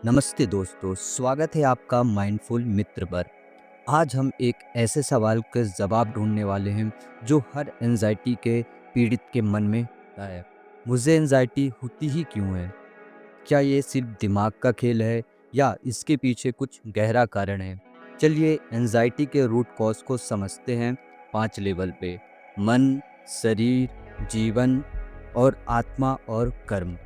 नमस्ते दोस्तों, स्वागत है आपका माइंडफुल मित्र पर। आज हम एक ऐसे सवाल के जवाब ढूंढने वाले हैं जो हर एंजाइटी के पीड़ित के मन में होता है। मुझे एंजाइटी होती ही क्यों है? क्या ये सिर्फ दिमाग का खेल है या इसके पीछे कुछ गहरा कारण है? चलिए एंजाइटी के रूट कॉज को समझते हैं 5 लेवल पे। मन, शरीर, जीवन और आत्मा और कर्म।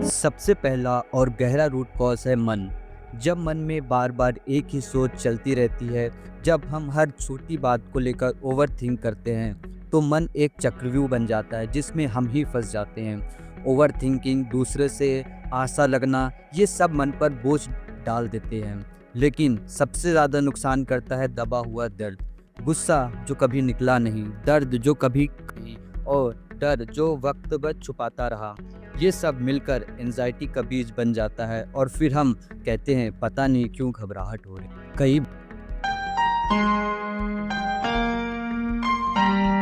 सबसे पहला और गहरा रूट कॉज है मन। जब मन में बार बार एक ही सोच चलती रहती है, जब हम हर छोटी बात को लेकर ओवर थिंक करते हैं, तो मन एक चक्रव्यूह बन जाता है जिसमें हम ही फंस जाते हैं। ओवर थिंकिंग, दूसरे से आशा लगना, ये सब मन पर बोझ डाल देते हैं। लेकिन सबसे ज़्यादा नुकसान करता है दबा हुआ दर्द, गुस्सा जो कभी निकला नहीं, दर्द जो कभी नहीं, और डर जो वक्त भर छुपाता रहा। ये सब मिलकर एंजाइटी का बीज बन जाता है और फिर हम कहते हैं पता नहीं क्यों घबराहट हो रही। कई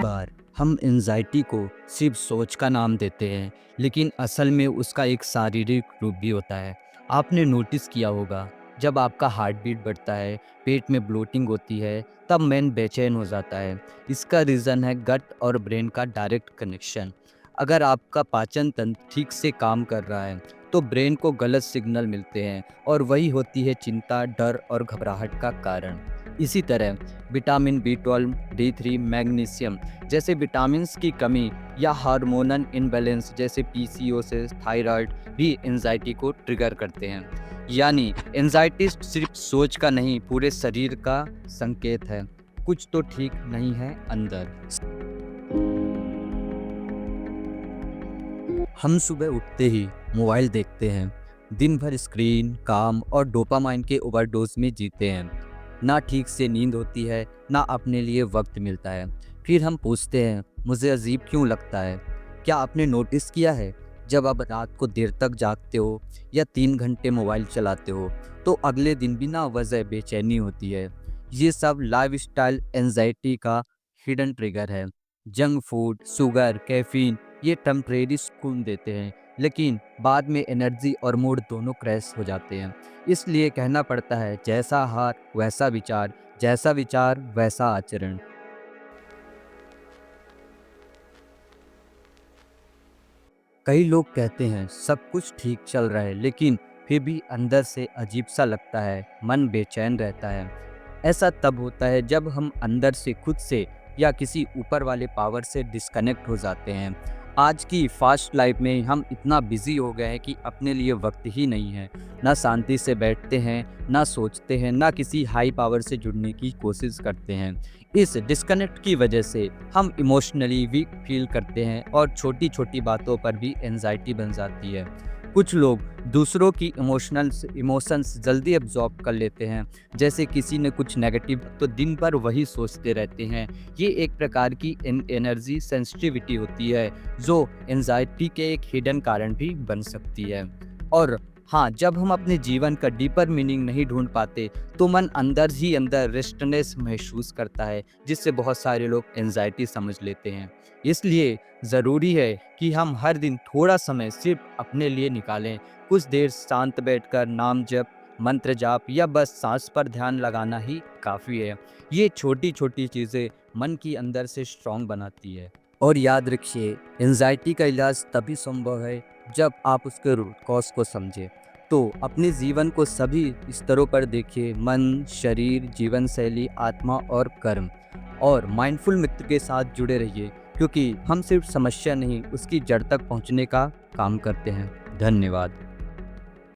बार हम एंजाइटी को सिर्फ सोच का नाम देते हैं, लेकिन असल में उसका एक शारीरिक रूप भी होता है। आपने नोटिस किया होगा, जब आपका हार्ट बीट बढ़ता है, पेट में ब्लोटिंग होती है, तब मन बेचैन हो जाता है। इसका रीज़न है गट और ब्रेन का डायरेक्ट कनेक्शन। अगर आपका पाचन तंत्र ठीक से काम कर रहा है, तो ब्रेन को गलत सिग्नल मिलते हैं और वही होती है चिंता, डर और घबराहट का कारण। इसी तरह विटामिन B12, D3, मैग्नीशियम जैसे विटामिन्स की कमी या हार्मोनल इनबैलेंस जैसे PCOS, थायराइड भी एंजाइटी को ट्रिगर करते हैं। यानी एंजाइटी सिर्फ सोच का नहीं, पूरे शरीर का संकेत है, कुछ तो ठीक नहीं है अंदर। हम सुबह उठते ही मोबाइल देखते हैं, दिन भर स्क्रीन, काम और डोपामाइन के ओवरडोज में जीते हैं। ना ठीक से नींद होती है, ना अपने लिए वक्त मिलता है। फिर हम पूछते हैं मुझे अजीब क्यों लगता है? क्या आपने नोटिस किया है, जब आप रात को देर तक जागते हो या 3 घंटे मोबाइल चलाते हो, तो अगले दिन बिना वजह बेचैनी होती है। ये सब लाइफस्टाइल एंजाइटी का हिडन ट्रिगर है। जंक फूड, शुगर, कैफीन ये टेम्परेरी सुकून देते हैं, लेकिन बाद में एनर्जी और मूड दोनों क्रैश हो जाते हैं। इसलिए कहना पड़ता है जैसा आहार वैसा विचार, जैसा विचार वैसा आचरण। कई लोग कहते हैं सब कुछ ठीक चल रहा है, लेकिन फिर भी अंदर से अजीब सा लगता है, मन बेचैन रहता है। ऐसा तब होता है जब हम अंदर से खुद से या किसी ऊपर वाले पावर से डिस्कनेक्ट हो जाते हैं। आज की फास्ट लाइफ में हम इतना बिजी हो गए हैं कि अपने लिए वक्त ही नहीं है। ना शांति से बैठते हैं, ना सोचते हैं, ना किसी हाई पावर से जुड़ने की कोशिश करते हैं। इस डिस्कनेक्ट की वजह से हम इमोशनली वीक फील करते हैं और छोटी छोटी बातों पर भी एंजाइटी बन जाती है। कुछ लोग दूसरों की इमोशंस जल्दी एब्जॉर्ब कर लेते हैं। जैसे किसी ने कुछ नेगेटिव तो दिन भर वही सोचते रहते हैं। ये एक प्रकार की एनर्जी सेंसिटिविटी होती है, जो एंजाइटी के एक हिडन कारण भी बन सकती है। और हाँ, जब हम अपने जीवन का डीपर मीनिंग नहीं ढूंढ पाते, तो मन अंदर ही अंदर रेस्टनेस महसूस करता है, जिससे बहुत सारे लोग एंजाइटी समझ लेते हैं। इसलिए ज़रूरी है कि हम हर दिन थोड़ा समय सिर्फ अपने लिए निकालें। कुछ देर शांत बैठकर नाम जप, मंत्र जाप या बस सांस पर ध्यान लगाना ही काफ़ी है। ये छोटी छोटी चीज़ें मन की अंदर से स्ट्रांग बनाती है। और याद रखिए, एंजाइटी का इलाज तभी संभव है जब आप उसके रूट कॉज को समझें। तो अपने जीवन को सभी स्तरों पर देखिए, मन, शरीर, जीवन शैली, आत्मा और कर्म। और माइंडफुल मित्र के साथ जुड़े रहिए, क्योंकि हम सिर्फ समस्या नहीं, उसकी जड़ तक पहुंचने का काम करते हैं। धन्यवाद।